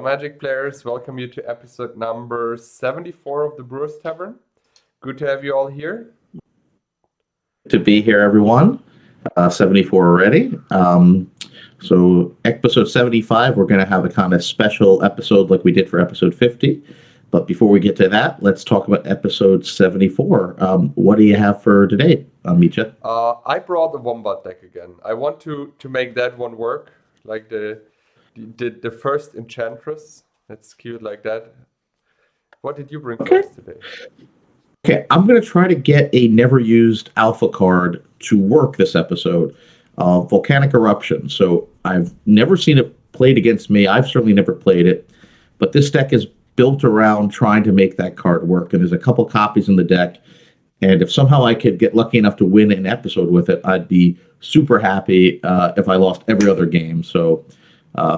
Hello, Magic players. Welcome you to episode number 74 of the Brewers Tavern. Good to have you all here. To be here, everyone. 74 already. So episode 75, we're going to have a kind of special episode like we did for episode 50. But before we get to that, let's talk about episode 74. What do you have for today, Mitja? I brought the Wombat deck again. I want to make that one work, like the first Enchantress. That's cute like that. What did you bring for us today? Okay, I'm going to try to get a never used alpha card to work this episode. Volcanic Eruption. So I've never seen it played against me. I've certainly never played it. But this deck is built around trying to make that card work. And there's a couple copies in the deck. And if somehow I could get lucky enough to win an episode with it, I'd be super happy if I lost every other game. So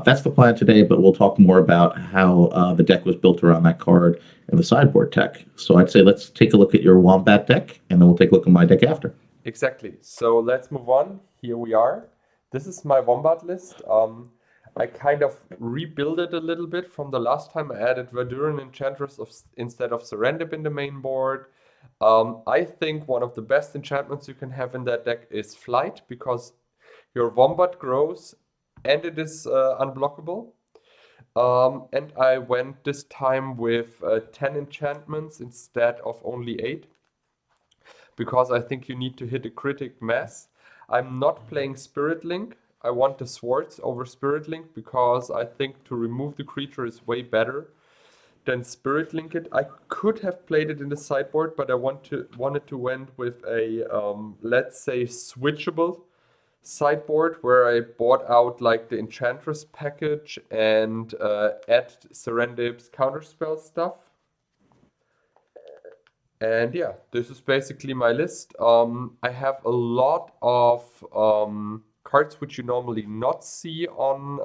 that's the plan today, but we'll talk more about how the deck was built around that card and the sideboard tech. So I'd say let's take a look at your Wombat deck, and then we'll take a look at my deck after. Exactly. So let's move on. Here we are. This is my Wombat list. I kind of rebuilt it a little bit from the last time. I added Verduran Enchantress instead of Serendip in the main board. I think one of the best enchantments you can have in that deck is Flight, because your Wombat grows and it is unblockable. And I went this time with 10 enchantments instead of only 8, because I think you need to hit a critic mass. I'm not playing Spirit Link. I want the Swords over Spirit Link because I think to remove the creature is way better than Spirit Link it. I could have played it in the sideboard, but I wanted to went with a, let's say, switchable sideboard where I bought out like the Enchantress package and add Serendip's counterspell stuff. And yeah, this is basically my list. I have a lot of cards which you normally not see on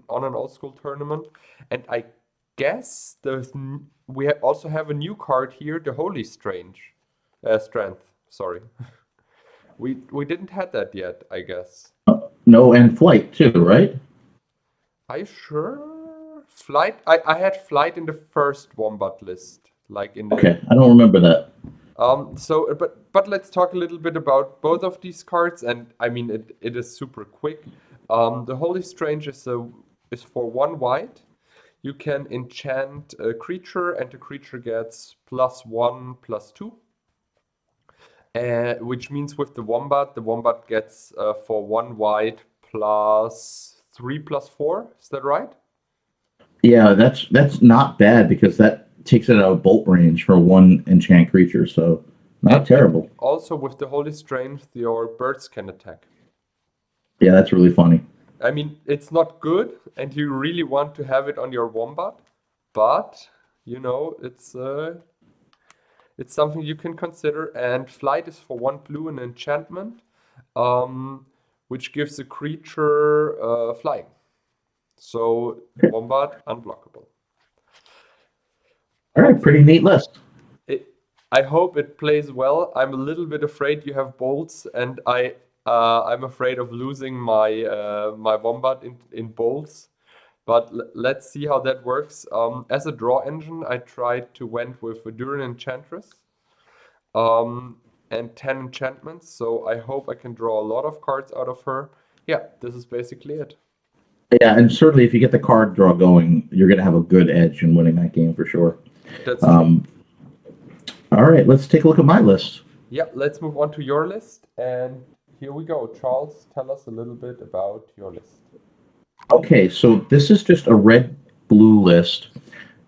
an Old School tournament, and I guess we also have a new card here, the Holy Strength. Sorry, we didn't have that yet, I guess. No, and Flight too, right? Are you sure? Flight? I had Flight in the first Wombat list. Like in the... Okay, I don't remember that. But let's talk a little bit about both of these cards, and I mean it is super quick. The Holy Strange is for 1 white. You can enchant a creature, and the creature gets +1/+2. Which means with the Wombat gets for 1 white +3/+4. Is that right? Yeah, that's not bad because that takes it out of bolt range for 1 enchant creature, so not terrible. Also, with the Holy Strength, your birds can attack. Yeah, that's really funny. I mean, it's not good, and you really want to have it on your Wombat, but, you know, it's something you can consider. And Flight is for 1 blue, an enchantment, which gives the creature flying. So, Wombat, unblockable. All right, pretty neat list. I hope it plays well. I'm a little bit afraid you have bolts, and I'm afraid of losing my my Wombat in bolts. But let's see how that works. As a draw engine, I tried to went with Verduran Enchantress and 10 enchantments. So I hope I can draw a lot of cards out of her. Yeah, this is basically it. Yeah, and certainly if you get the card draw going, you're going to have a good edge in winning that game for sure. That's true. All right, let's take a look at my list. Yeah, let's move on to your list. And here we go. Charles, tell us a little bit about your list. Okay, so this is just a red-blue list.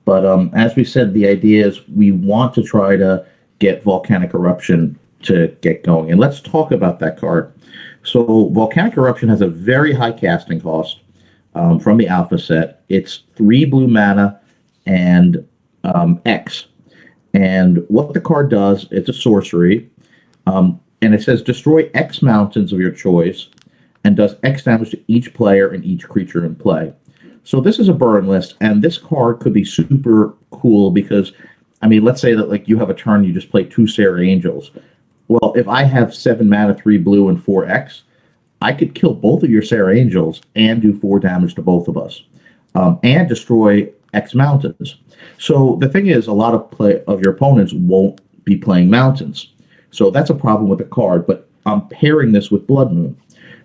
But as we said, the idea is we want to try to get Volcanic Eruption to get going. And let's talk about that card. So Volcanic Eruption has a very high casting cost from the alpha set. It's 3 blue mana and X. And what the card does, it's a sorcery, and it says destroy X mountains of your choice and does X damage to each player and each creature in play. So this is a burn list, and this card could be super cool because, I mean, let's say that like you have a turn, you just play 2 Serra Angels. Well, if I have 7 mana, 3 blue, and 4 X, I could kill both of your Serra Angels and do 4 damage to both of us. and destroy X mountains. So the thing is, a lot of your opponents won't be playing mountains. So that's a problem with the card, but I'm pairing this with Blood Moon.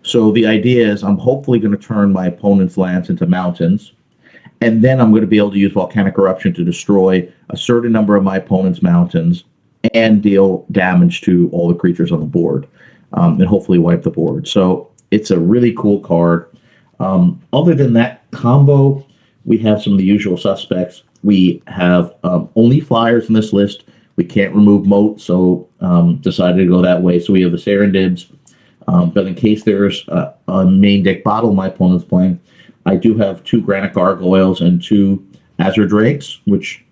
So the idea is I'm hopefully going to turn my opponent's lands into mountains, and then I'm going to be able to use Volcanic Eruption to destroy a certain number of my opponent's mountains and deal damage to all the creatures on the board, and hopefully wipe the board. So it's a really cool card. Other than that combo, we have some of the usual suspects. We have only flyers in this list. We can't remove moat, so decided to go that way. So we have the Serendibs. But in case there's a main deck bottle my opponent's playing, I do have 2 Granite Gargoyles and 2 Azure Drakes, which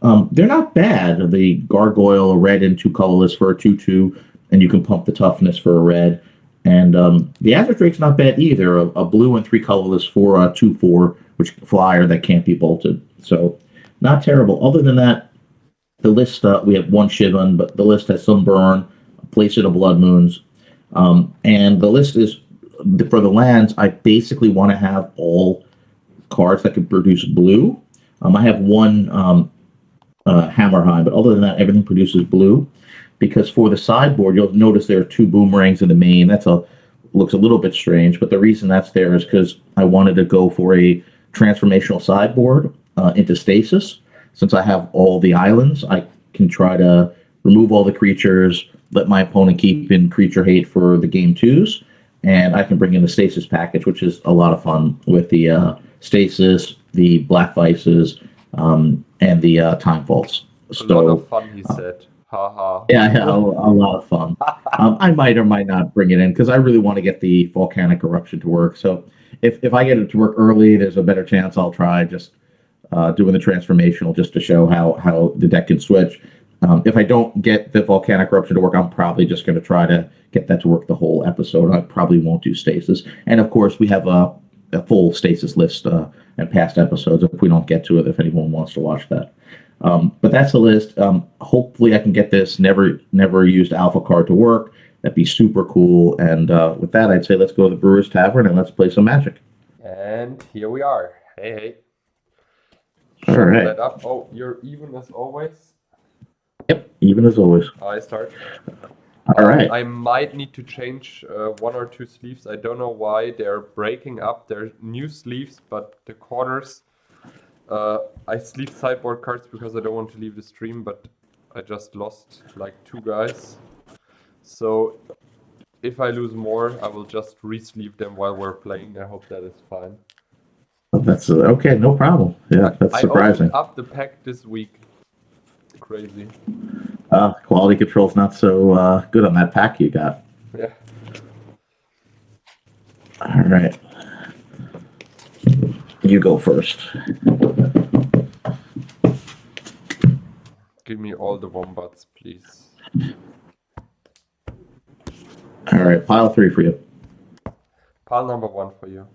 they're not bad. The Gargoyle, a red and 2 colorless for a 2/2, and you can pump the toughness for a red. And the Azure Drake's not bad either. A blue and 3 colorless for a 2/4, which flyer that can't be bolted. So not terrible. Other than that, the list, we have 1 Shivan, but the list has some burn, a place of Blood Moons. And the list is, for the lands, I basically want to have all cards that can produce blue. I have 1 Hammerheim, but other than that, everything produces blue. Because for the sideboard, you'll notice there are 2 boomerangs in the main. Looks a little bit strange, but the reason that's there is because I wanted to go for a transformational sideboard into stasis. Since I have all the islands, I can try to remove all the creatures, let my opponent keep in creature hate for the game 2s, and I can bring in the stasis package, which is a lot of fun with the stasis, the black vices, and the time vaults. A lot of fun, he said. Haha. Yeah, a lot of fun. I might or might not bring it in because I really want to get the Volcanic Eruption to work. So if I get it to work early, there's a better chance I'll try just doing the transformational just to show how the deck can switch. If I don't get the Volcanic Eruption to work, I'm probably just going to try to get that to work the whole episode. I probably won't do stasis. And of course, we have a full stasis list in past episodes if we don't get to it, if anyone wants to watch that. But that's the list. Hopefully I can get this never used alpha card to work. That'd be super cool. And with that, I'd say let's go to the Brewers Tavern and let's play some Magic. And here we are. Hey. All right. That up. Oh, you're even as always. Yep, even as always. I start. All right. I might need to change 1 or 2 sleeves. I don't know why they're breaking up. They're new sleeves, but the corners. I sleeve sideboard cards because I don't want to leave the stream, but I just lost like 2 guys. So if I lose more, I will just re-sleeve them while we're playing. I hope that is fine. That's okay, no problem. Yeah, that's surprising. I opened up the pack this week. Crazy. Quality control's not so good on that pack you got. Yeah. All right. You go first. Give me all the wombats, please. All right, pile 3 for you. Pile number 1 for you.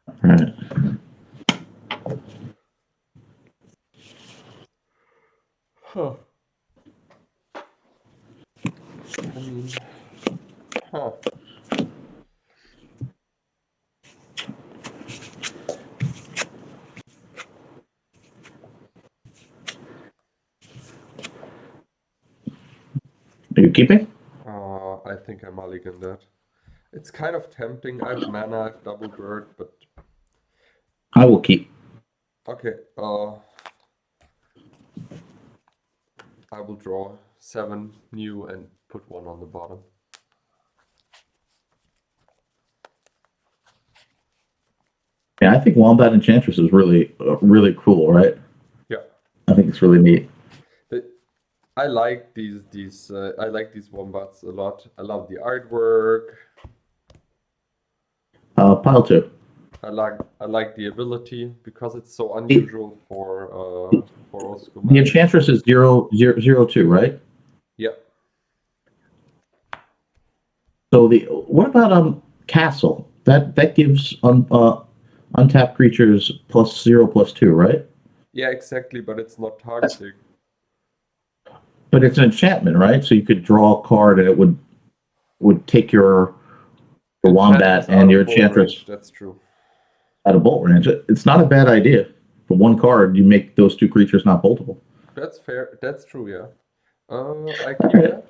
All right. Huh. I mean, huh. Are you keeping? I think I mulligan that. It's kind of tempting. I have mana, I have double bird, but I will keep. okay. I will draw 7 new and put 1 on the bottom. Yeah, I think Wombat Enchantress is really, really cool, right? Yeah. I think it's really neat. I like these I like these wombats a lot. I love the artwork. Pile 2. I like the ability because it's so unusual for Old School. The Enchantress is 0/0/2, right? Yeah. So what about Castle? That gives untapped creatures +0/+2, right? Yeah, exactly, but it's not targeting. But it's an enchantment, right? So you could draw a card and it would take your Wombat and your Enchantress. That's true. At a bolt range, it's not a bad idea. For one card, you make those two creatures not boltable. That's fair. That's true, yeah. I All keep right.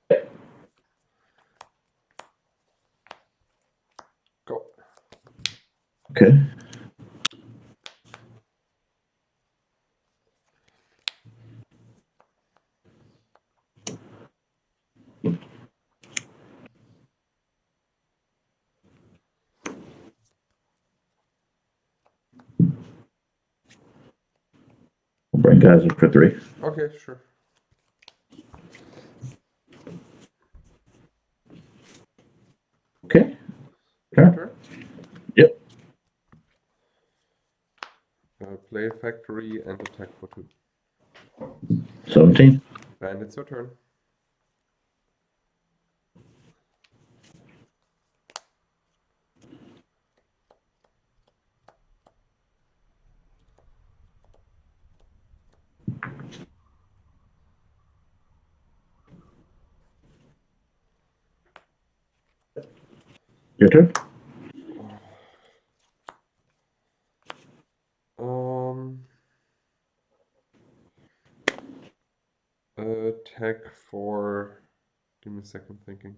that. Go. Okay. We'll bring guys in for 3. Okay, sure. Okay. Your turn. Yep. Play a factory and attack for 2. 17. And it's your turn. Your turn. Attack for. Give me a second thinking.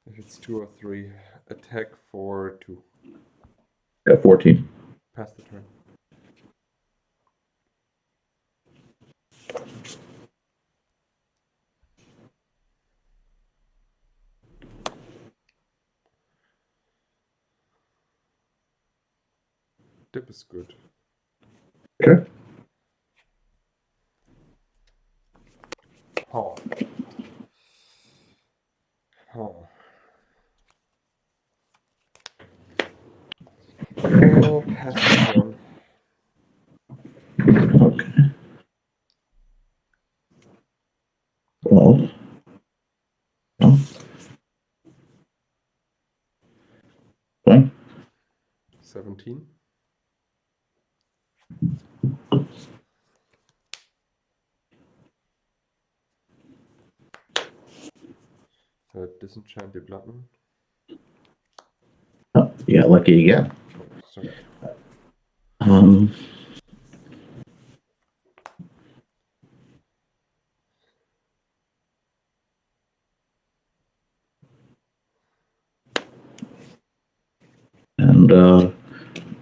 If it's 2 or 3, attack for 2. Yeah, 14. Pass the turn. Dip is good. Okay. Oh. Oh. Oh, pass the turn. Okay. 12. Oh. 20. 17. Disenchant the blood moon. Oh, you got lucky again. Oh, sorry. And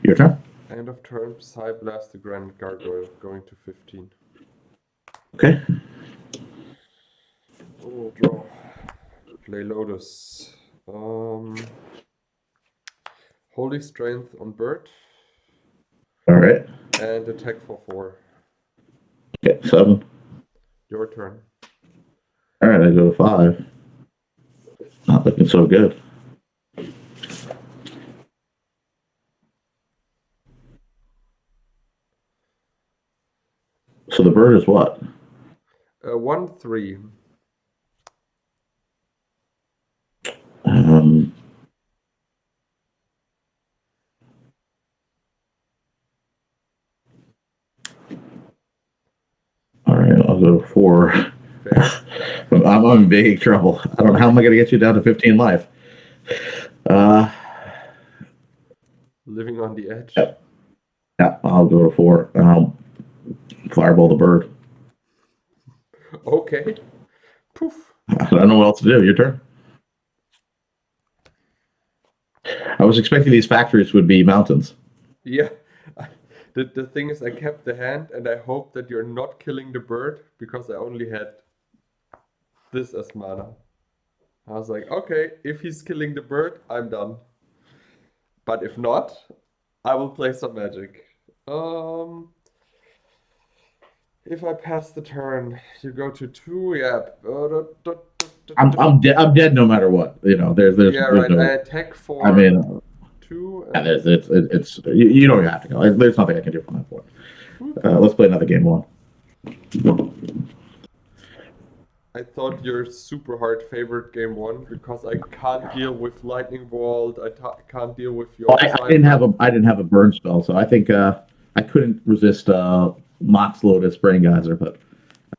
your turn. End of turn, Psyblast the Grand Gargoyle, going to 15. Okay. Oh, draw. Play Lotus. Holy Strength on Bird. All right. And attack for 4. Okay, 7. Your turn. All right, I go to 5. Not looking so good. So the bird is what? 1/3. All right, I'll go 4. Fair. I'm in big trouble. I don't know how am I going to get you down to 15 life. Living on the edge. Yep. Yeah, I'll go to 4. And I'll fireball the bird. Okay. Poof. I don't know what else to do. Your turn. I was expecting these factories would be mountains. Yeah. The thing is, I kept the hand and I hope that you're not killing the bird because I only had this as mana. I was like, okay, if he's killing the bird, I'm done. But if not, I will play some magic. If I pass the turn, you go to 2. Yeah. I'm dead no matter what. You know, there's Yeah, right. no. I attack for I mean, 2. yeah, it's you don't have to go. There's nothing I can do from that point. Let's play another game 1. I thought your super hard favorite game 1 because I can't deal with lightning bolt. I can't deal with your. Well, I didn't have a burn spell, so I think I couldn't resist Mox Lotus Brain Geyser, but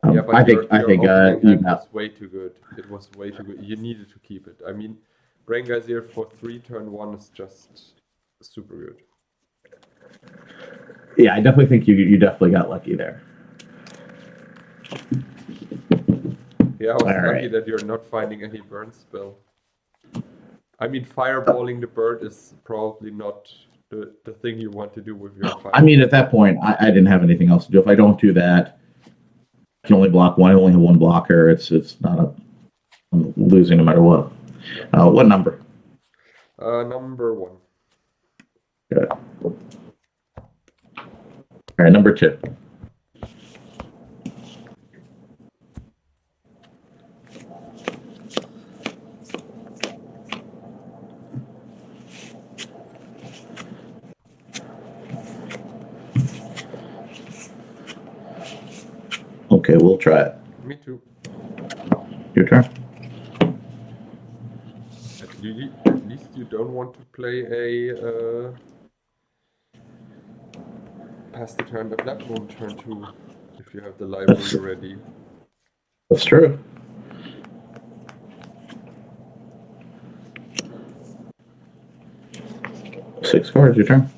Yeah, but I think opening you hand got. was way too good. It was way too good. You needed to keep it. I mean, Brain Geyser for 3 turn 1 is just super good. Yeah, I definitely think you definitely got lucky there. Yeah, I was All lucky right. that you're not finding any burn spell. I mean, fireballing the bird is probably not the thing you want to do with your I mean, fireball. at that point, I didn't have anything else to do. If I don't do that, I can only block one. I only have one blocker. It's not a. I'm losing no matter what. Yeah. What number? Number 1. Good. All right, number 2. Okay, we'll try it. Me too. Your turn. At least you don't want to play a pass the turn, a Blood Moon turn 2, if you have the library ready. That's true. Six cards. Your turn.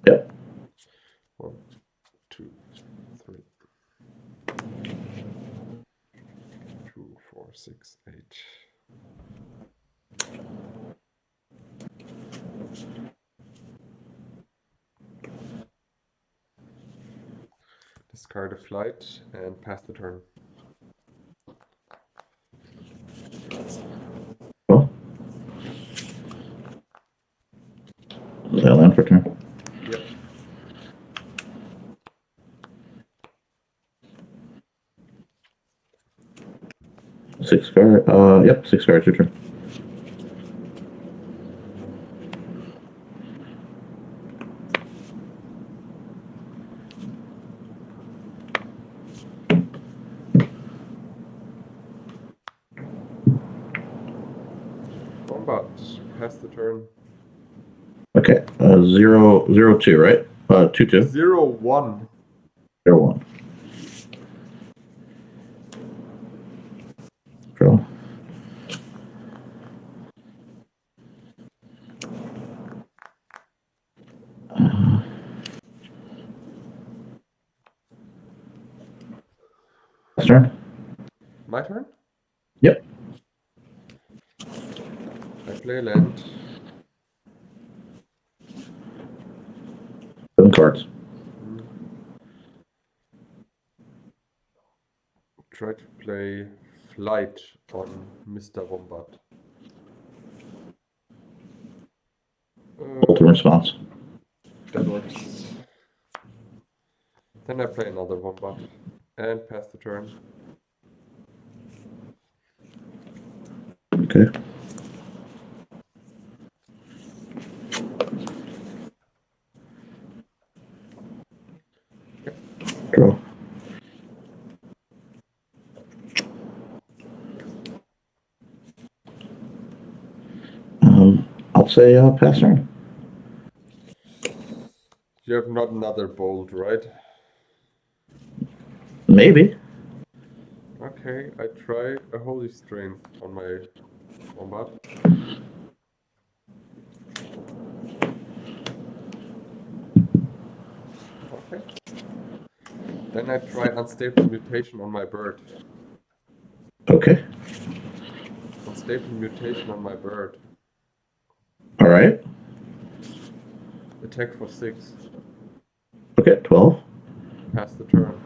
Yep. 1, 2, 3, 2, 4, 6, 8. Discard a flight and pass the turn. Cool. Is that land for turn? Yep. Six card. Yep. 6 cards. Your turn. Wombat, pass the turn. Okay. 0-0-2, right? 2-2. 0-1. 0-1. Draw. Turn. My turn? Yep. I play land. 7 cards. Try to play flight on Mr. Wombat. Ultimate response. That works. Then I play another Wombat and pass the turn. Okay. Yep. Draw. I'll say pass turn. You have not another bolt, right? Maybe. Okay, I try a Holy Strength on my Wombat. Okay. Then I try Unstable Mutation on my bird. Okay. Unstable Mutation on my bird. All right. Attack for 6. Okay. 12. Pass the turn.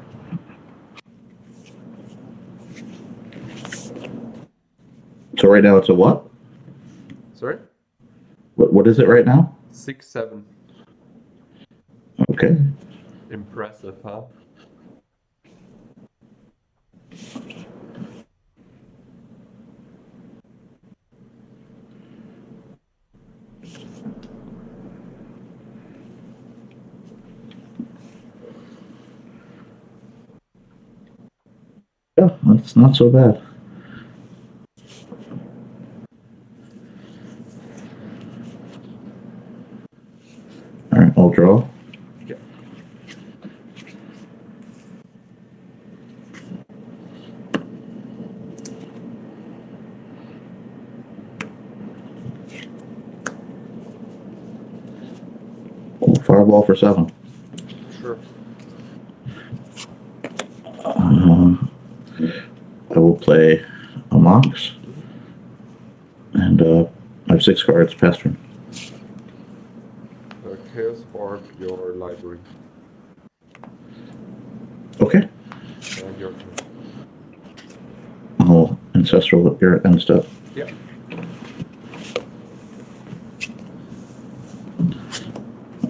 So right now it's a what? Sorry? What is it right now? 6-7. Okay. Impressive, huh? Yeah, that's not so bad. All right, I'll draw. Yeah. Fireball for 7. Sure. I will play a Mox. And I have 6 cards. Pass turn. Chaos Orb, your library. Okay. And your turn. I'll Ancestral with your end step. Yeah.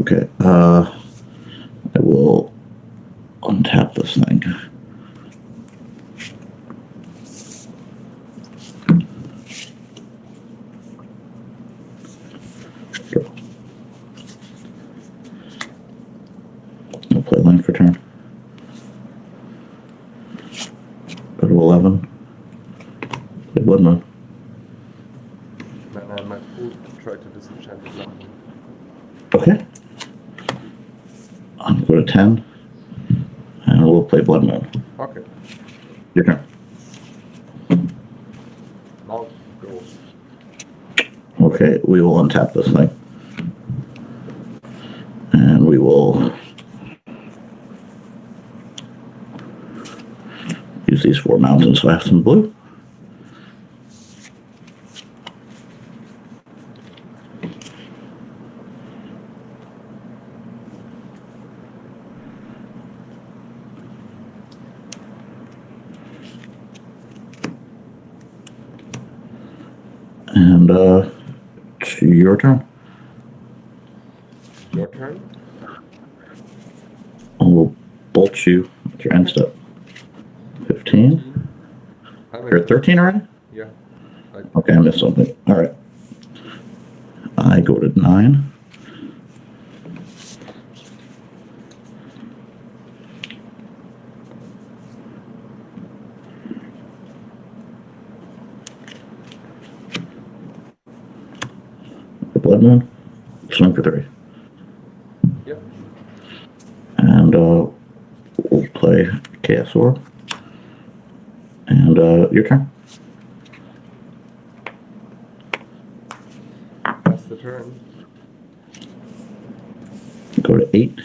Okay. I will untap this thing. I'll play land for turn. Go to 11. Play Blood Moon. Then I might try to disenchant the Blood Moon. Okay. I'll go to 10. And we'll play Blood Moon. Okay. Your turn. Now go. Okay, we will untap this thing. And we will use these 4 mountains so I have some blue. And it's your turn. Your turn. I will bolt you with your end step. 15. You're at 13 already? Yeah. Okay, I missed something. All right. I go to 9. Blood Moon. Swing for 3. Yep. And we'll play Chaos Orb. And your turn. That's the turn. Go to 8.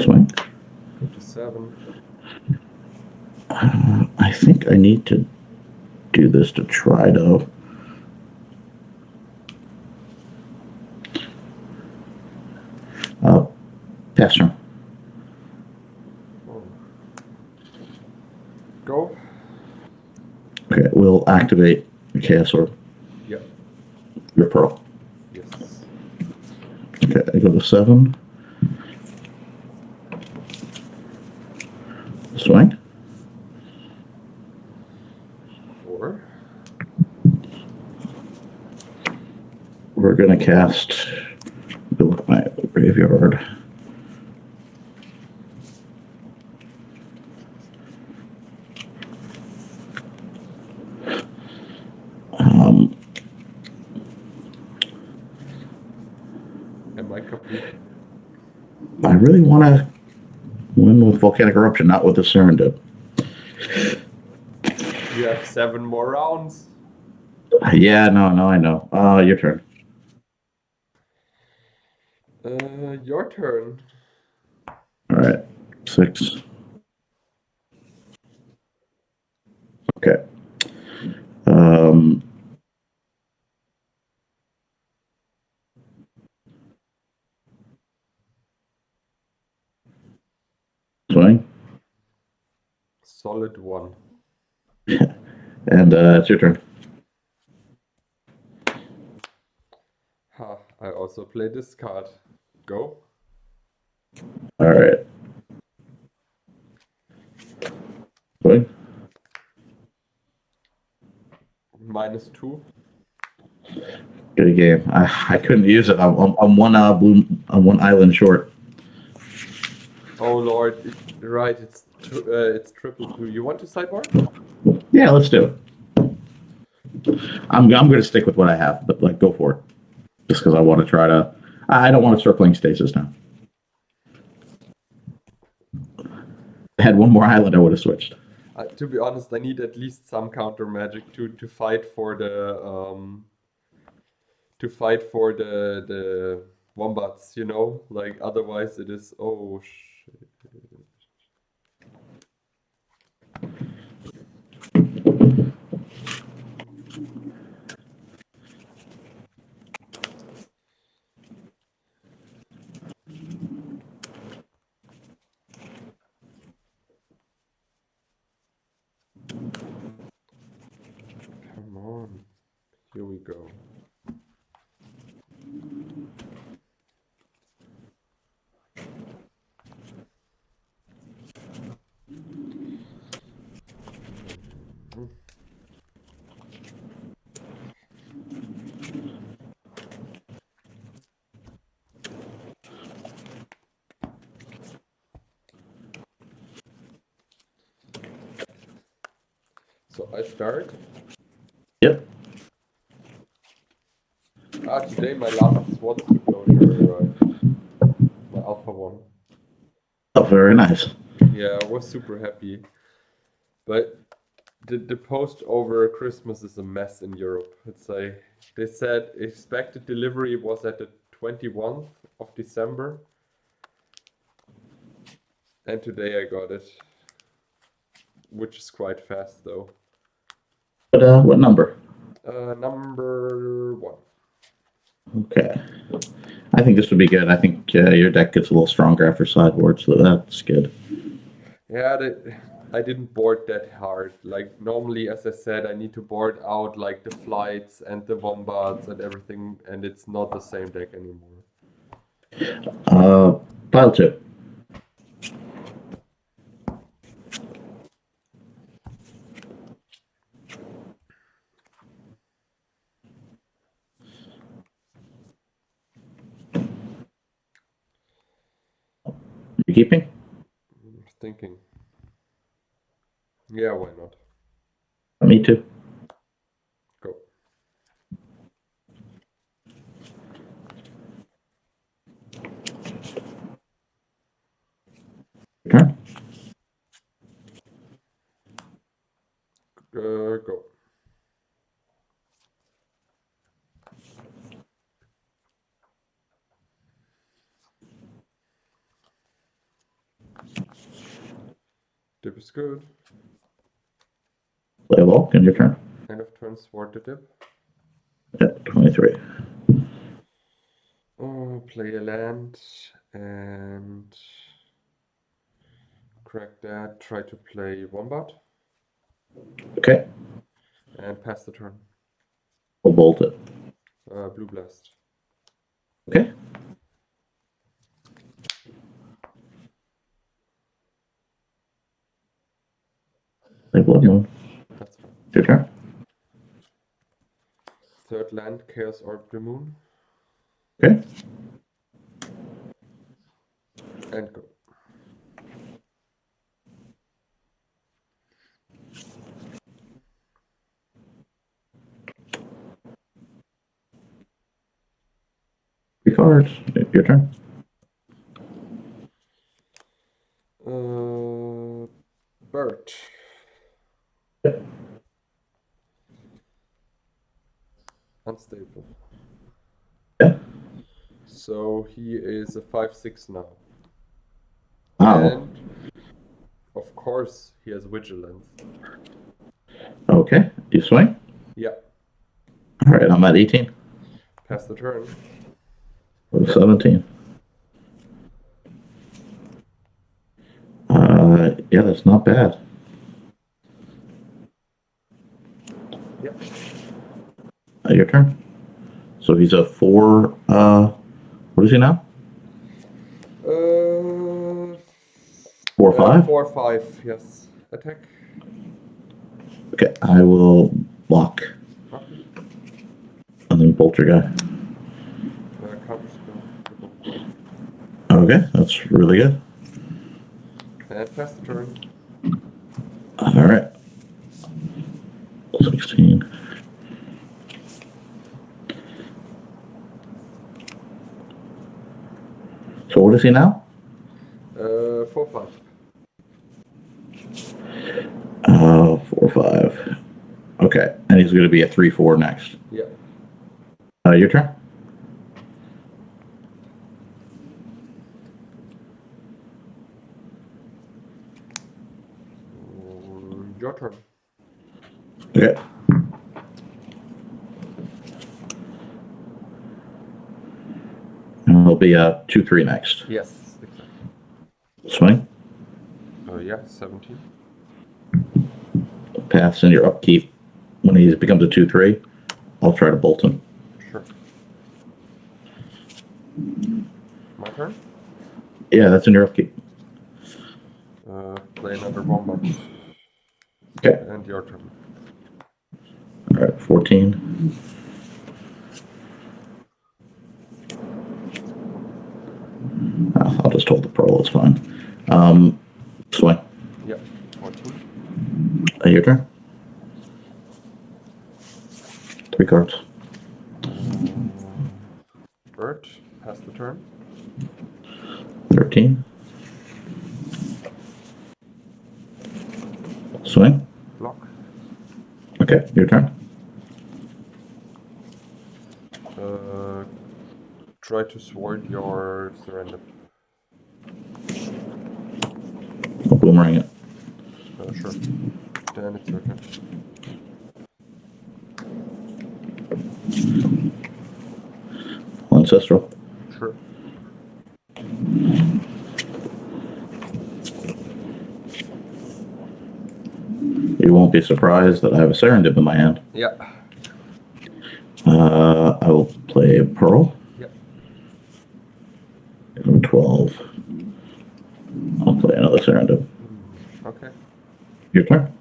Swing. Go to 7. I think I need to do this to try to. Pass turn. Oh. Go. Okay, we'll activate the Chaos Orb. Yep. Your Pearl. Yes. Okay, I go to 7. Swing. 4. We're gonna cast. Look at my graveyard. Am I complete? I really want to win with Volcanic Eruption, not with the Serendip. You have 7 more rounds. Yeah, no, I know. Your turn. Your turn. All right, 6. Okay. Swing. Solid 1. And it's your turn. Ha, I also play this card. Go. All right. Swing. -2. Good game. I couldn't use it. I'm one blue. I'm 1 island short. Oh lord, right, it's triple 2. You want to sideboard? Yeah, let's do it. I'm gonna stick with what I have, but like go for it. Just because I want to try to. I don't want to start playing Stasis now. If I had 1 more island, I would have switched. To be honest, I need at least some counter magic to fight for the wombats, you know? Like otherwise it is oh shit. Come on. Here we go. So I start. Yep. Today my last SWAT closure arrived. My Alpha 1. Oh, very nice. Yeah, I was super happy. But the post over Christmas is a mess in Europe. It's like they said expected delivery was at the 21st of December. And today I got it. Which is quite fast though. What number? Number 1. Okay. I think this would be good. I think your deck gets a little stronger after sideboard, so that's good. Yeah, I didn't board that hard. Like normally, as I said, I need to board out like the flights and the wombats and everything, and it's not the same deck anymore. Pile 2. You keeping? Thinking. Yeah, why not? Me too. Go. Your turn. Go. Dip is good. Play a walk, and your turn. End of turn, sword to dip. Yep, 23. Play a land and crack that. Try to play Wombat Okay. and pass the turn. We'll bolt it. Blue blast. Okay. Play Blood Moon. That's fine. Your turn. Third land, Chaos Orb the Moon. Okay. And go. Three cards. Your turn. Bird. Yep. Unstable. Yeah. So he is a 5/6 now. Wow. And of course he has Vigilance. Okay. You swing? Yeah. All right, I'm at 18. Pass the turn. 17. Yeah, that's not bad. Yeah. Your turn. So he's a 4. What is he now? 4/5. 4/5. Yes. Attack. Okay, I will block Okay. and then bolt your guy. Counter spell. Okay, that's really good. And pass the turn. All right. 16. So what is he now? 4/5. 4, 5. Okay, and he's going to be a 3, 4 next. Yeah. Your turn. Your turn. Okay. And it'll be a 2, 3 next. Yes, exactly. Swing. Yeah, 17. Pass in your upkeep. When he becomes a 2, 3, I'll try to bolt him. Sure. My turn? Yeah, that's in your upkeep. Play another Wombat. Okay. And your turn. All right, 14. I'll just hold the pearl, it's fine. Swing. Yeah, 14. Your turn. 3 cards. Bird, pass the turn. 13. Swing. Block. Okay, your turn. Try to thwart your surrender. I'll boomerang it. Sure. Then it's your turn. Ancestral. Sure. You won't be surprised that I have a Serendip in my hand. Yeah. I will play a Pearl. Yeah. 12. I'll play another Serendip. Okay. Your turn.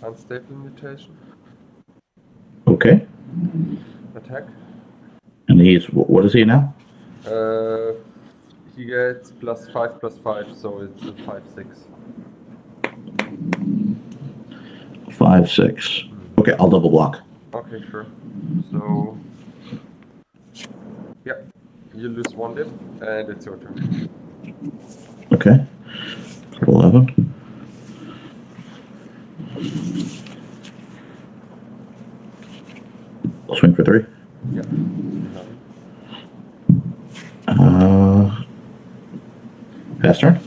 Unstable mutation. Okay. Attack. And he's, what is he now? He gets +5/+5, so it's a 5/6. 5, 6. Okay, I'll double block. Okay, sure. So, yeah, you lose 1 dip, and it's your turn. Okay. 11. I'll swing for 3. Yeah. 11. Pass turn.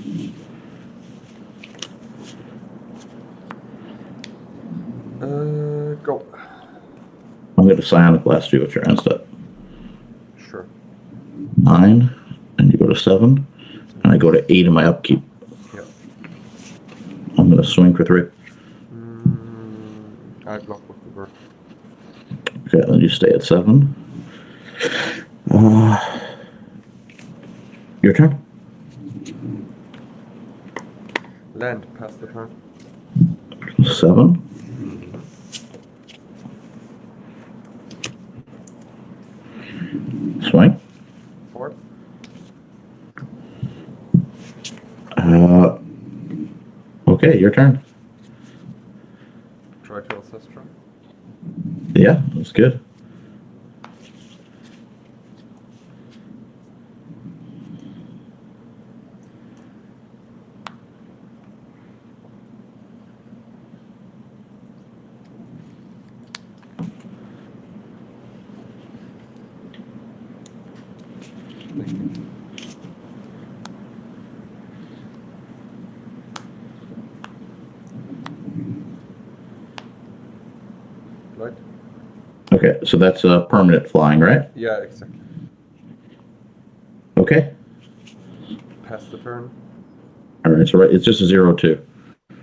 Go. I'm going to Psionic Blast you with your end step. Sure. 9, and you go to 7, and I go to 8 in my upkeep. Yeah. I'm going to swing for 3. I block with the bird. Okay, then you stay at 7. Your turn. Land, pass the turn. 7. Swing. 4. Okay, your turn. Try to Ancestral. Yeah, that's good. Thank you. Right? Okay, so that's a permanent flying, right? Yeah, exactly. Okay. Pass the turn. All right, so it's just a 0-2.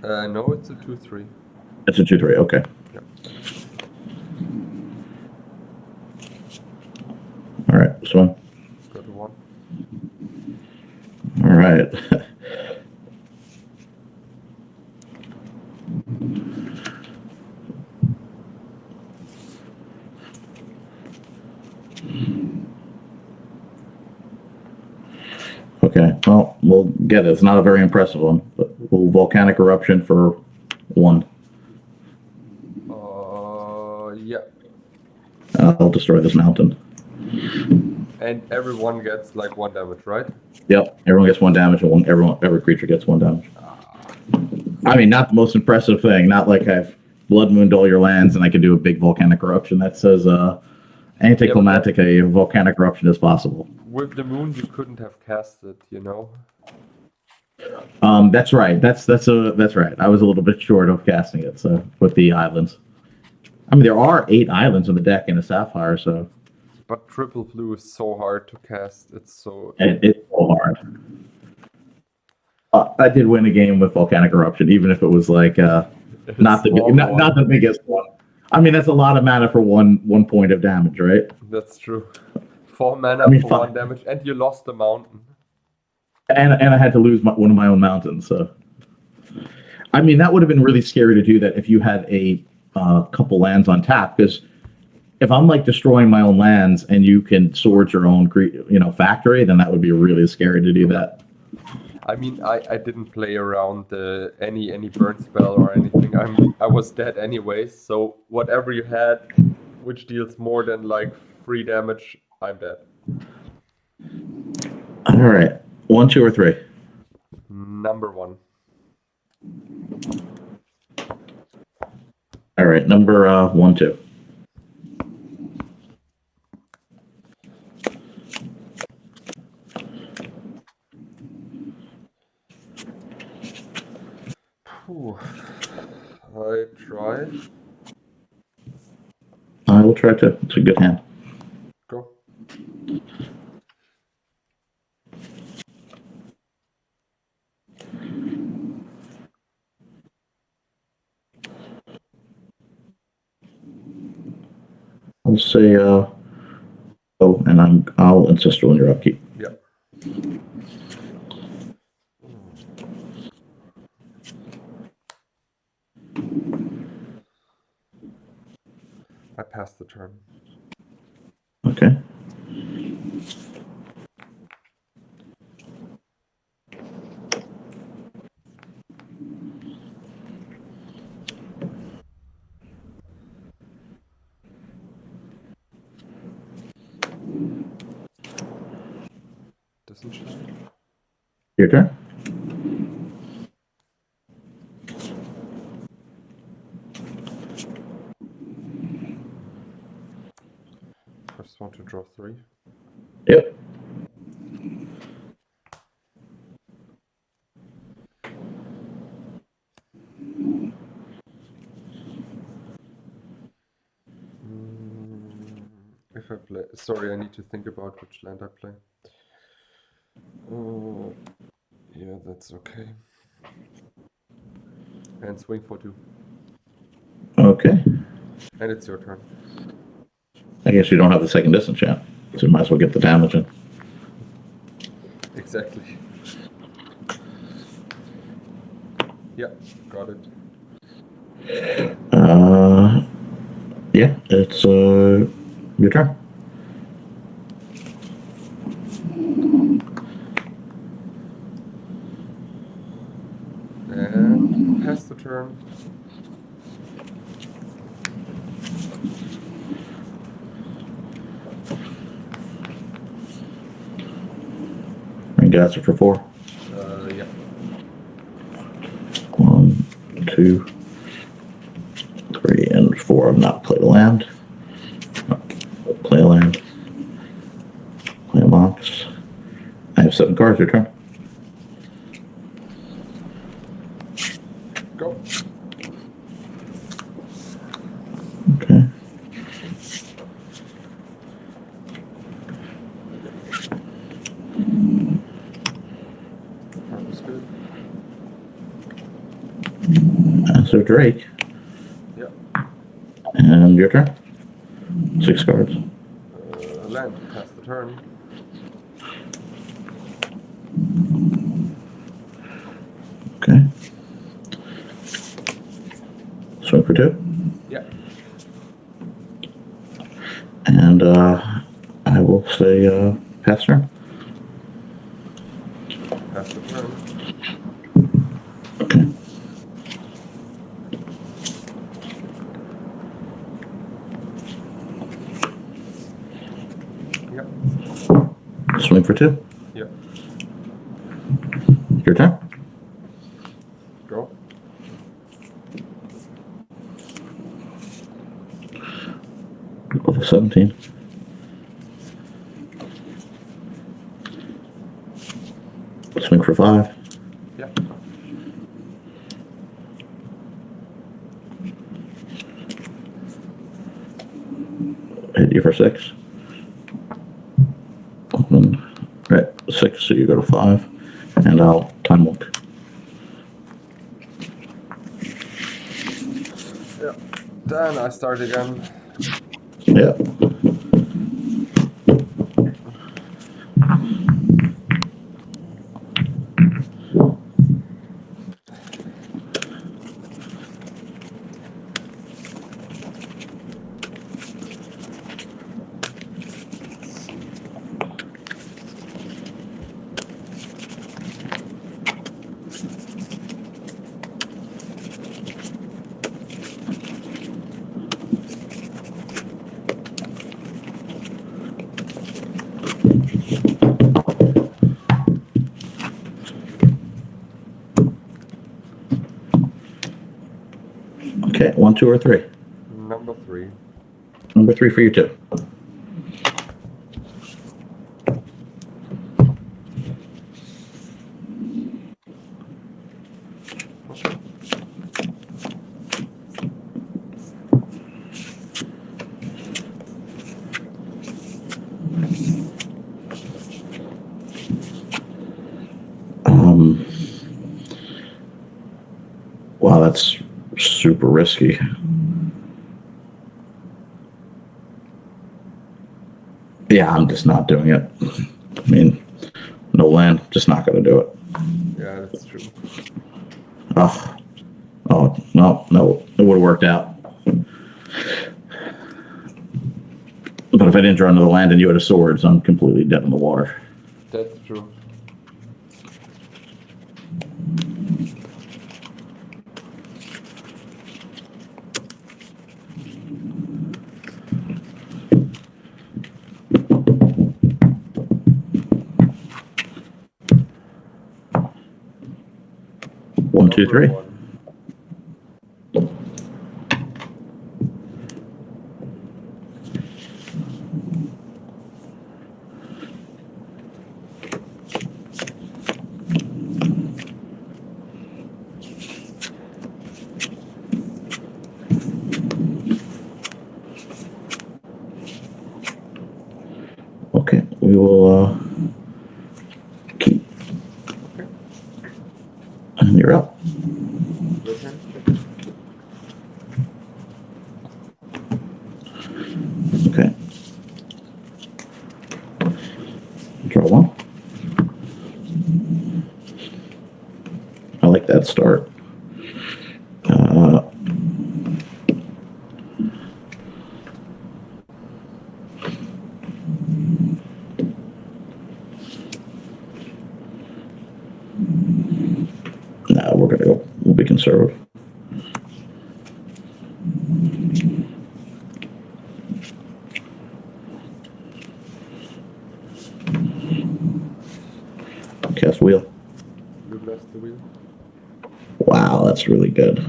No, it's a 2/3. It's a 2-3. Okay. Yeah. All right, swing. Go to 1. All right. Okay, well, we'll get it. It's not a very impressive one, but we'll Volcanic Eruption for 1. Yeah. I'll destroy this mountain. And everyone gets like 1 damage, right? Yep, everyone gets 1 damage, and every creature gets 1 damage. I mean, not the most impressive thing. Not like I've blood mooned all your lands and I can do a big volcanic eruption. That says anticlimactic. A volcanic eruption is possible. With the moon, you couldn't have cast it, you know. That's right. That's right. I was a little bit short of casting it. So with the islands, I mean, there are 8 islands in the deck in a Sapphire. So, but triple blue is so hard to cast. It's so hard. I did win a game with volcanic eruption, even if it was like not the biggest one. I mean, that's a lot of mana for one point of damage, right? That's true. 4 mana for 1 damage, and you lost the mountain. And I had to lose one of my own mountains. So, I mean, that would have been really scary to do that if you had a couple lands on tap. Because if I'm like destroying my own lands and you can sword your own, factory, then that would be really scary to do that. I mean, I didn't play around any burn spell or anything. I was dead anyways. So whatever you had, which deals more than like 3 damage, I'm dead. All right. 1, 2, or 3? Number 1. All right, number 1, 2. I tried. I will try to. It's a good hand. Go. I'll say and I'll insist on your upkeep. Yep. I passed the turn. Okay. Disenchant. Your turn. First one to draw 3. Yep. If I play, sorry, I need to think about which land I play. Yeah, that's okay. And swing for 2. Okay. And it's your turn. I guess you don't have the second disenchant, so you might as well get the damage in. Exactly. Yeah, got it. Yeah, it's your turn. And pass the turn. And gas it for 4. Yeah. 1, 2, 3, and 4. I've not played a land. Play a land. Play a box. I have 7 cards. Your turn. Go. Okay. That was good. So Drake. Yeah. And your turn. 6 cards. Land. Pass the turn. Okay. Swing for 2. Yeah. And I will say pass turn. Pass the turn. Okay. Yep. Swing for 2. Yeah. Your turn. Go. Go for 17. Swing for 5. Yeah. Hit you for 6. Right, 6, so you go to 5. And I'll time walk. Yeah. Then I start again. Yeah. Okay, 1, 2, or 3. Number 3. Number 3 for you too. Wow, that's super risky. Yeah, I'm just not doing it. I mean, no land, just not going to do it. Yeah, that's true. Oh, no, it would have worked out. But if I didn't draw another land and you had a swords, I'm completely dead in the water. That's true. One, two, Number three. 1. Okay, we will keep. Okay. And you're up. Your turn. Okay. Draw 1. I like that start. No, we're gonna go. We'll be conservative. Cast wheel. You bless the wheel. Wow, that's really good.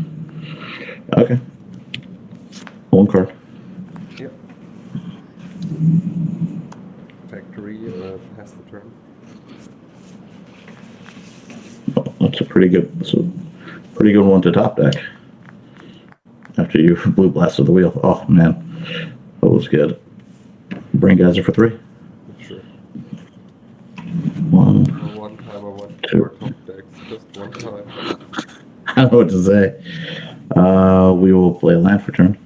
Okay. 1 card. Yep. Factory, pass the turn. That's a pretty good. That's a pretty good one to top deck. After you blue blasted the wheel. Oh man, that was good. Brain geyser for 3. Sure. 1. One time I want 2. 4 top decks, just one time. I don't know what to say. We will play a land for turn.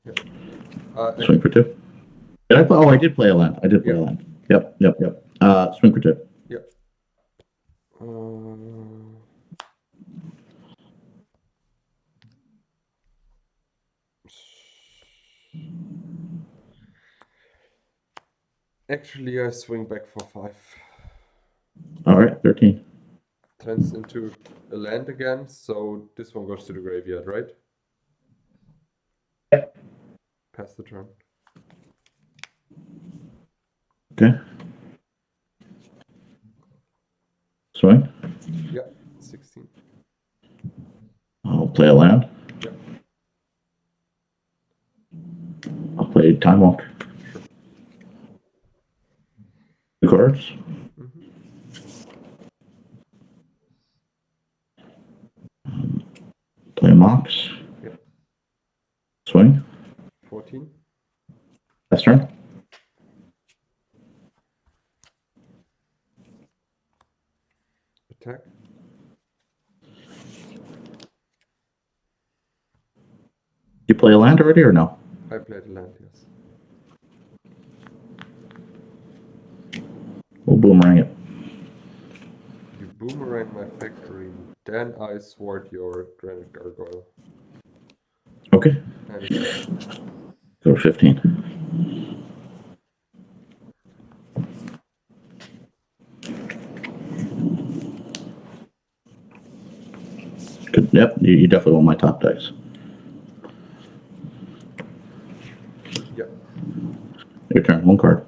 Yep. Swing for 2. Did I play? Oh, I did play a land. I did play a land. Yep. Swing for 2. Yep. Actually, I swing back for 5. All right, 13. Turns into a land again, so this one goes to the graveyard, right? Yep. Pass the turn. Okay. Play a land. Yep. I'll play Time Walk. Sure. 2 cards. Play a Mox. Yep. Swing. 14. Last turn. Attack. You play a land already or no? I played a land, yes. We'll boomerang it. You boomerang my factory, then I sword your granite gargoyle. Okay. And it's Go to 15. Good. Yep, you definitely want my top decks. Yep. Your turn. 1 card.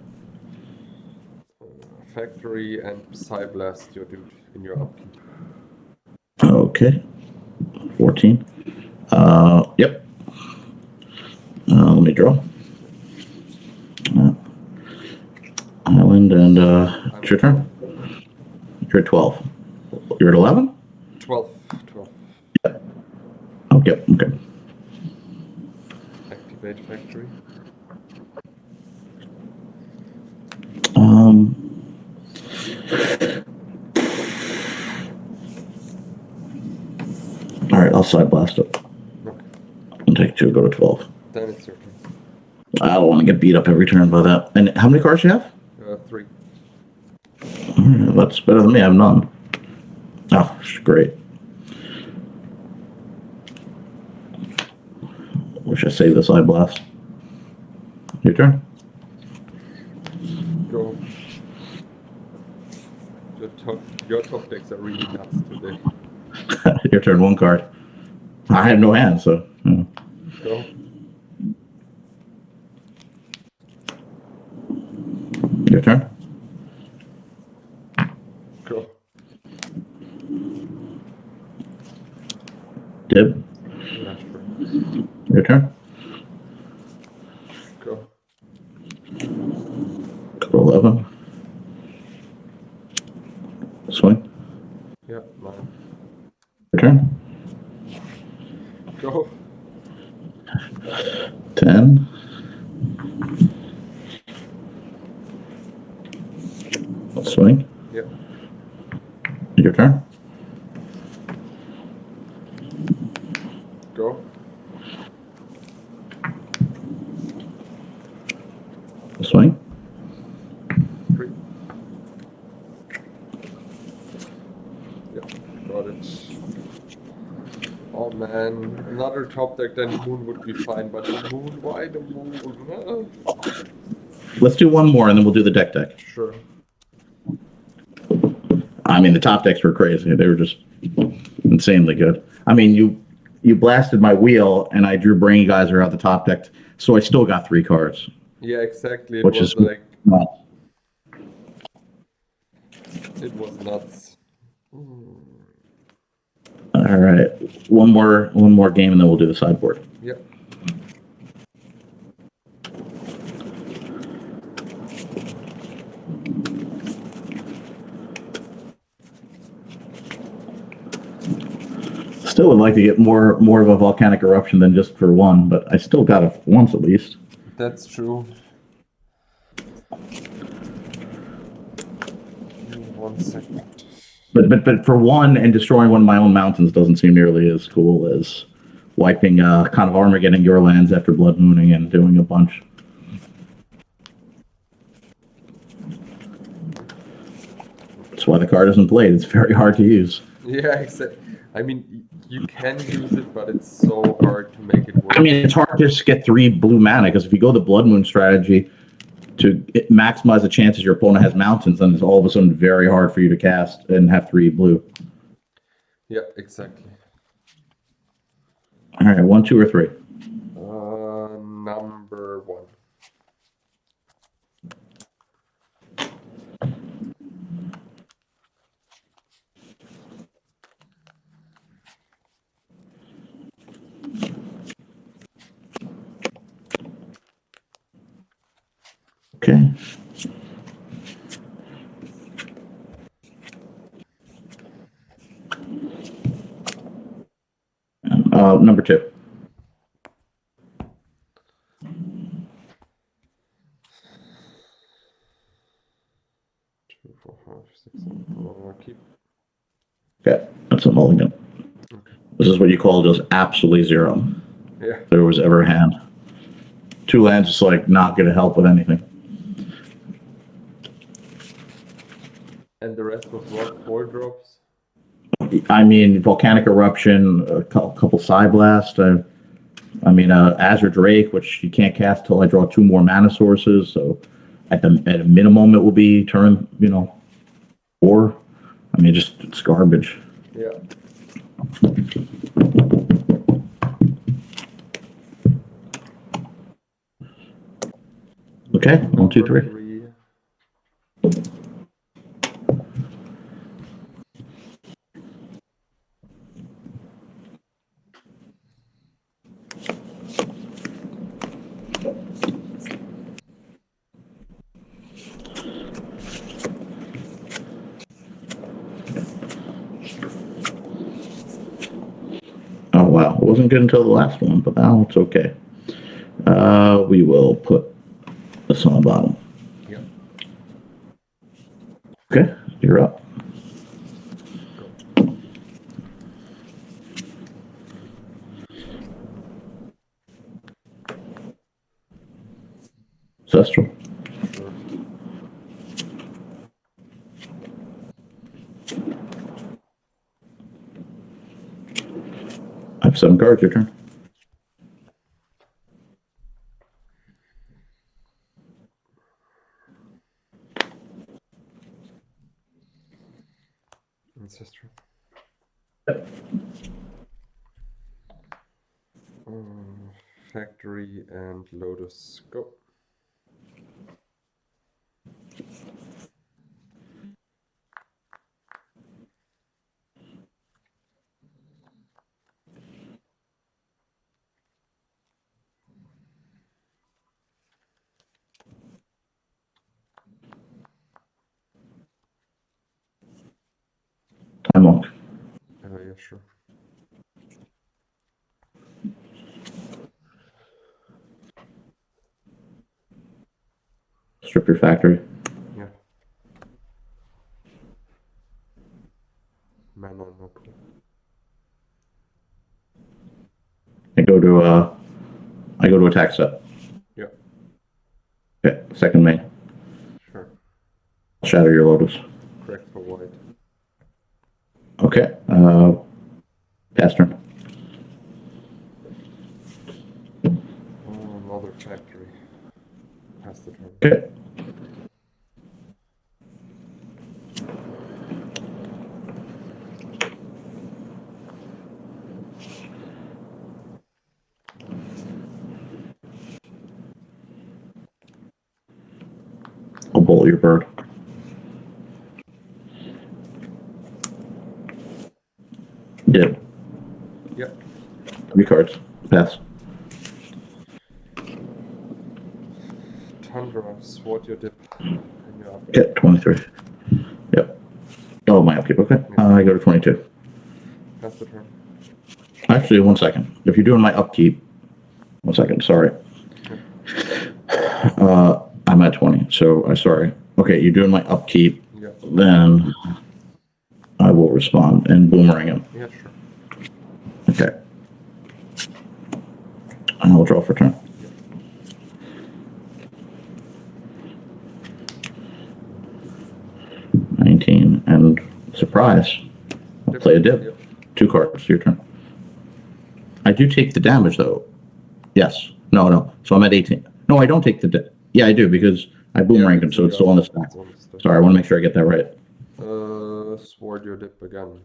Factory and Psyblast your dude in your upkeep. Okay. 14. Yep. Let me draw. Island and it's your turn. You're at 12. You're at 11? 12. 12. Oh, yep. Okay. Activate factory. All right, I'll side blast it. Okay. I'll take 2, go to 12. Then it's your turn. I don't want to get beat up every turn by that. And how many cards do you have? 3. All right, that's better than me. I have none. Oh, great. Wish I saved the side blast. Your turn. Go. Your top decks are really nuts today. Your turn. 1 card. I have no hand, so. Yeah. Go. Your turn. Go. Dib. Yeah, sure. Your turn. Go. Go to 11. Swing. Yeah, 9. Your turn. Go. 10. Swing. Yeah. Your turn. Go. Swing. 3. Yeah, got it. Oh man, another top deck, then Moon would be fine, but the Moon, why the Moon? Let's do one more and then we'll do the deck. Sure. I mean, the top decks were crazy. They were just insanely good. I mean, you blasted my wheel and I drew Brain Geyser out the top deck, so I still got 3 cards. Yeah, exactly. Which is like nuts. It was nuts. All right, one more game and then we'll do the sideboard. Yep. Still would like to get more of a volcanic eruption than just for 1, but I still got it once at least. That's true. 1 second. But for 1 and destroying one of my own mountains doesn't seem nearly as cool as wiping kind of Armageddon your lands after Blood Mooning and doing a bunch. That's why the card isn't played. It's very hard to use. Yeah, exactly. I mean, you can use it, but it's so hard to make it work. I mean, it's hard to just get 3 blue mana, because if you go the Blood Moon strategy to maximize the chances your opponent has mountains, then it's all of a sudden very hard for you to cast and have 3 blue. Yeah, exactly. All right, 1, 2, or 3? Number 1. Okay. Number 2. 2, 4, 5, 6, 7. I'll keep. Okay, that's a mulligan. Okay. This is what you call just absolutely 0. Yeah. If there was ever a hand. 2 lands is like not going to help with anything. And the rest was what? 4 drops? I mean, Volcanic Eruption, a couple Side Blast. Azure Drake, which you can't cast till I draw 2 more mana sources. So at a minimum, it will be turn, 4. I mean, just it's garbage. Yeah. Okay, 1, 2, 3. 3. Oh wow, it wasn't good until the last one, but now it's okay. We will put this on the bottom. Yeah. Okay, you're up. Go. Ancestral. Sure. I have 7 cards, your turn. Ancestral. Factory and Lotus. Go. Time Monk. Yeah, sure. Strip your factory. Yeah. Mana no pool. I go to attack set. Yeah. Okay, second main. Sure. Shatter your Lotus. Correct for white. Okay. Pass turn. Another factory. Pass the turn. Okay. I'll bolt your bird. Dip. Yep. 3 cards. Pass. Tundra, sword your dip. And you're up. Okay, 23. Yep. Oh, my upkeep. Okay. I go to 22. Pass the turn. Actually, 1 second. If you're doing my upkeep, 1 second. Sorry. I'm at 20. So I'm sorry. Okay, you're doing my upkeep. Yeah. Then I will respond and boomerang him. Yeah, sure. Okay. And I'll draw for turn. Yeah. And surprise, I'll play a dip. Yeah. 2 cards, your turn. I do take the damage though. Yes. No. So I'm at 18. No, I don't take the dip. Yeah, I do because I boomeranged him, so it's still on the stack. Sorry, I want to make sure I get that right. Sword your dip again.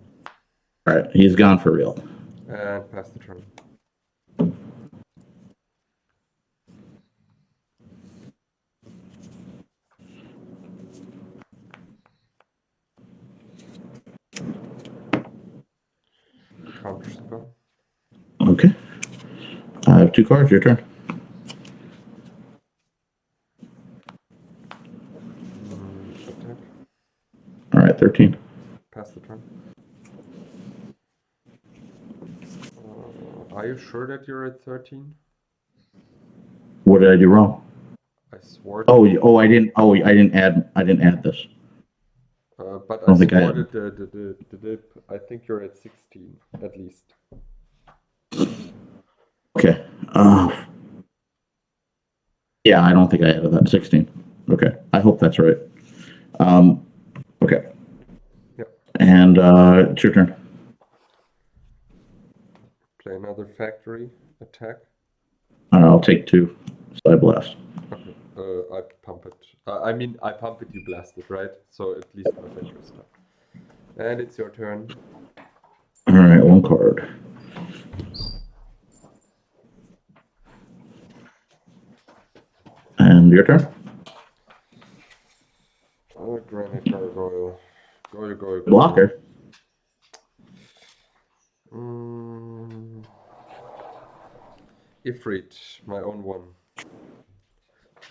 All right, he's gone for real. And pass the turn. Counter spell. Okay. I have 2 cards, your turn. at 13. Pass the turn. Are you sure that you're at 13? What did I do wrong? I swore. I didn't add this. But I don't think I swore had. that the dip. I think you're at 16 at least. Okay. Yeah, I don't think I added that. 16. Okay. I hope that's right. Okay. Yep. And it's your turn. Play another factory attack. I'll take 2. Side blast. Okay. I pump it. I mean, I pump it, you blast it, right? So at least my factory is done. And it's your turn. All right, 1 card. And your turn. Granite gargoyle. Go. Blocker. Ifrit, my own one.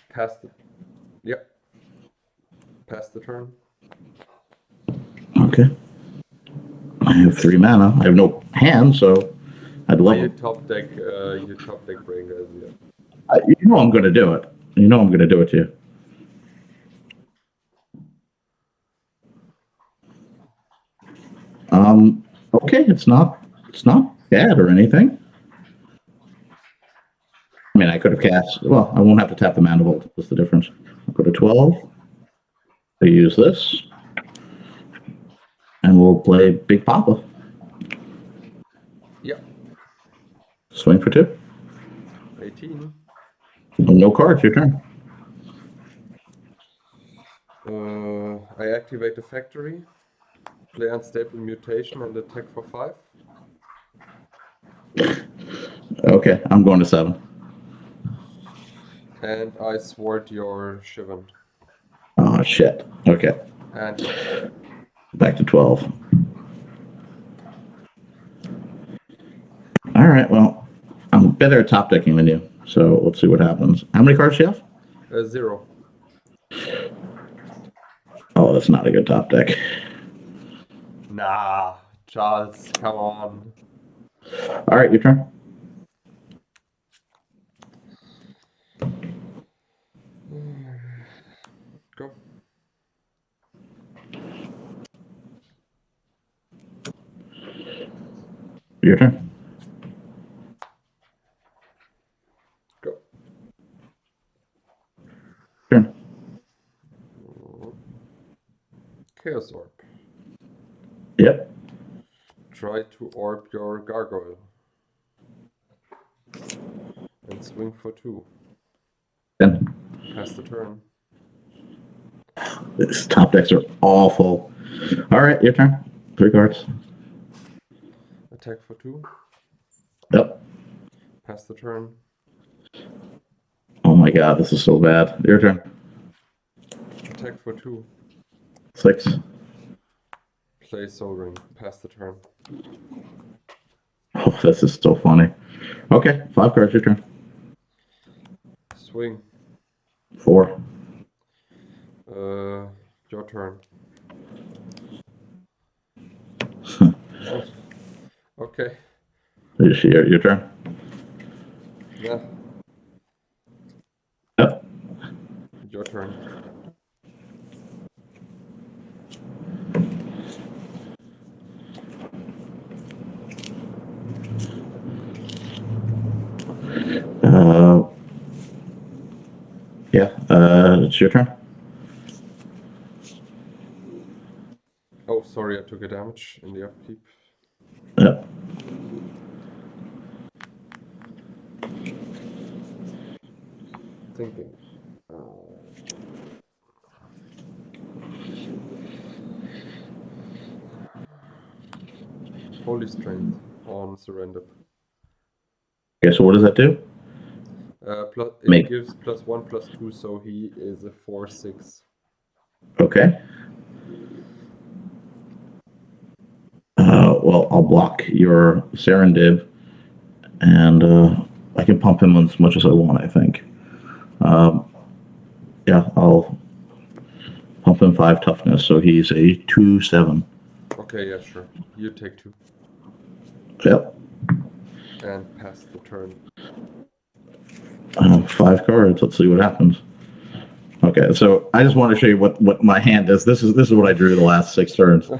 Pass the. Yep. Pass the turn. Okay. I have 3 mana. I have no hand, so I'd love You it. top deck Brain Guys, yeah. You know I'm going to do it. You know I'm going to do it to you. Okay, it's not bad or anything. I mean, I could have cast. Well, I won't have to tap the mana vault. What's the difference? I'll go to 12. I use this, and we'll play Big Papa. Yeah. Swing for 2. 18. No cards. Your turn. I activate the factory. Play unstable mutation and attack for 5. Okay, I'm going to 7. And I sword your Shivan. Oh shit. Okay. And Back to 12. All right. Well, I'm better at top decking than you, so let's see what happens. How many cards do you have? 0. Oh, that's not a good top deck. Nah, Charles, come on. All right, your turn. Go. Your turn. Go. Turn. Chaos Orb. Yep. Try to orb your gargoyle. And swing for 2. 10. Pass the turn. These top decks are awful. All right, your turn. 3 cards. Attack for 2. Yep. Pass the turn. Oh my god, this is so bad. Your turn. Attack for 2. 6. Play Soul Ring. Pass the turn. Oh, this is so funny. Okay, 5 cards. Your turn. Swing. 4. Your turn. Okay. Your turn. Yeah. Yep. Your turn. It's your turn. Oh, sorry, I took a damage in the upkeep. Yep. Thinking. Holy Strength on Surrender. Okay, so what does that do? It gives +1/+2, so he is a 4/6. Okay. Well, I'll block your Serendib, and I can pump him as much as I want, I think. Yeah, I'll pump and 5 toughness, so he's a 2/7. Okay, yeah, sure. You take 2 Yep. and pass the turn. 5 cards. Let's see what happens. Okay, so I just want to show you what my hand is. This is what I drew the last 6 turns.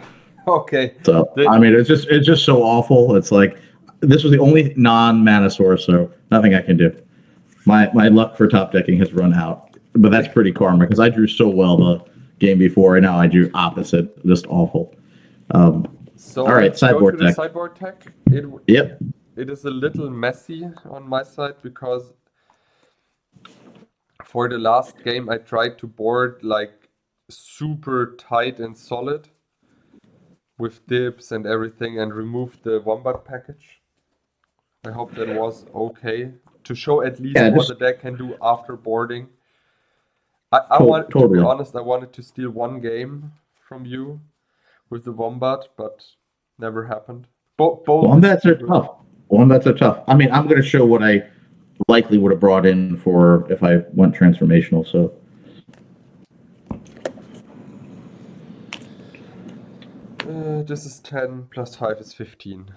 Okay. So I mean, it's just so awful. It's like this was the only non-mana source, so nothing I can do. My luck for top decking has run out, but that's pretty karma because I drew so well the game before, and now I drew opposite. Just awful. So all right, let's go sideboard to the deck. sideboard deck. Yep. It is a little messy on my side because for the last game I tried to board like super tight and solid with dips and everything and remove the Wombat package. I hope that was okay to show at least what the deck can do after boarding. I want to be honest, I wanted to steal one game from you with the Wombat, but never happened. Wombats are tough. Wombats are tough. I mean, I'm going to show what I likely would have brought in for if I went transformational. So. This is 10 plus 5 is 15.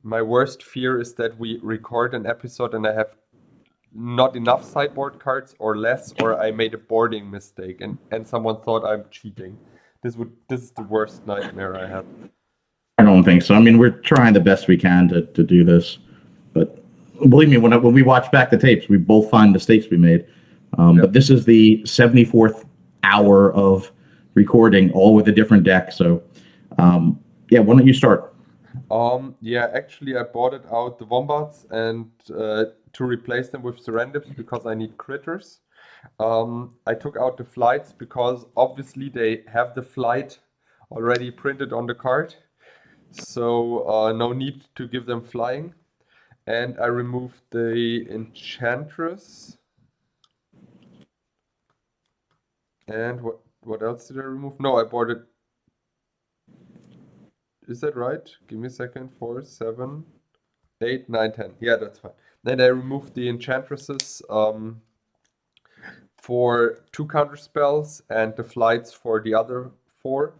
My worst fear is that we record an episode and I have not enough sideboard cards or less, or I made a boarding mistake and someone thought I'm cheating. This is the worst nightmare I have. I don't think so. I mean, we're trying the best we can to do this, but believe me, when we watch back the tapes, we both find mistakes we made. But this is the 74th hour of recording, all with a different deck. So, yeah, why don't you start? Yeah, actually, I bought it out the Wombats and to replace them with Serendips because I need critters. I took out the flights because obviously they have the flight already printed on the card. So no need to give them flying. And I removed the Enchantress. And what else did I remove? No, I bought it. Is that right? Give me a second. 4, 7, 8, 9, 10. Yeah, that's fine. Then I removed the Enchantresses for 2 counter spells and the flights for the other 4.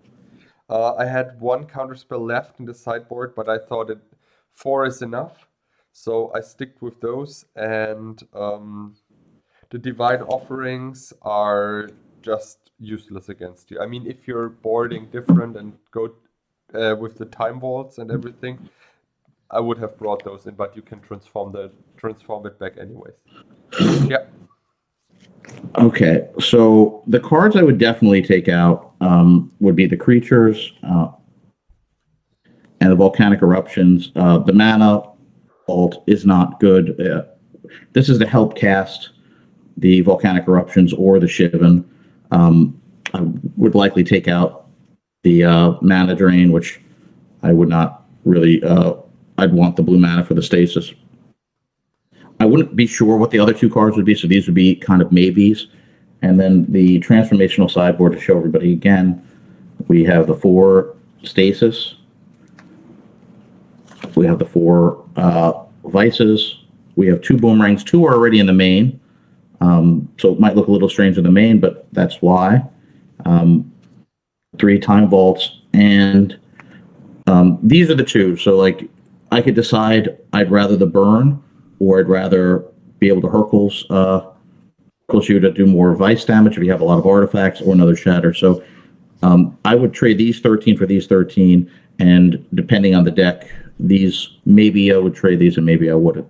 I had 1 counterspell left in the sideboard, but I thought 4 is enough. So I stick with those, and the Divine Offerings are just useless against you. I mean, if you're boarding different and go with the Time Vaults and everything, I would have brought those in, but you can transform it back anyways. Yeah. Okay, so the cards I would definitely take out would be the creatures and the volcanic eruptions. The mana vault is not good. This is to help cast the volcanic eruptions or the Shivan. I would likely take out the mana drain, which I would not really. I'd want the blue mana for the stasis. I wouldn't be sure what the other 2 cards would be, so these would be kind of maybes. And then the transformational sideboard to show everybody again, we have the 4 stasis. We have the 4 vices. We have 2 boomerangs. 2 are already in the main, so it might look a little strange in the main, but that's why. 3 time vaults, and these are the 2. So like, I could decide I'd rather the burn, or I'd rather be able to Hercules you to do more vice damage if you have a lot of artifacts, or another shatter. So I would trade these 13 for these 13, and depending on the deck, these maybe I would trade these and maybe I wouldn't.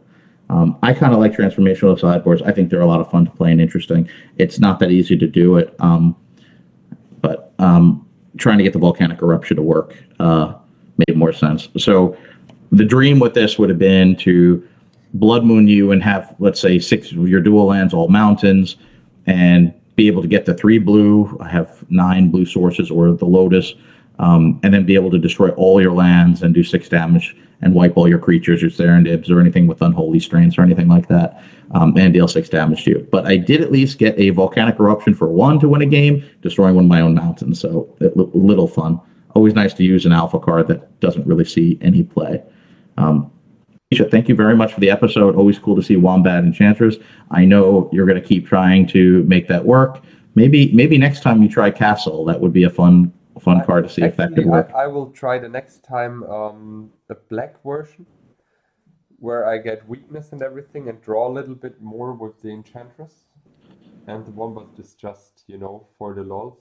I kind of like transformational sideboards. I think they're a lot of fun to play and interesting. It's not that easy to do it, but trying to get the volcanic eruption to work made more sense. So the dream with this would have been to Blood Moon you and have, let's say, 6 of your dual lands, all mountains, and be able to get the 3 blue. I have 9 blue sources, or the Lotus, and then be able to destroy all your lands and do 6 damage and wipe all your creatures or Serendibs or anything with Unholy Strains or anything like that, and deal 6 damage to you. But I did at least get a Volcanic Eruption for 1 to win a game, destroying one of my own mountains, so little fun. Always nice to use an alpha card that doesn't really see any play. Mitja, thank you very much for the episode. Always cool to see Wombat Enchantress. I know you're going to keep trying to make that work, maybe next time you try Castle, that would be a fun card to see if that could work. I will try the next time the black version, where I get weakness and everything and draw a little bit more with the Enchantress. And the Wombat is just, for the lols.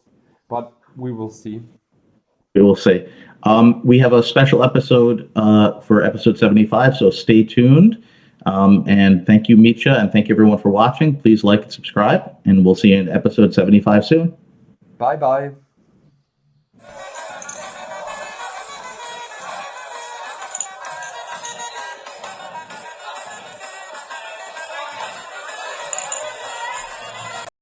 But we will see. We will see. We have a special episode for episode 75, so stay tuned. And thank you, Mitja, and thank you everyone for watching. Please like and subscribe, and we'll see you in episode 75 soon. Bye-bye.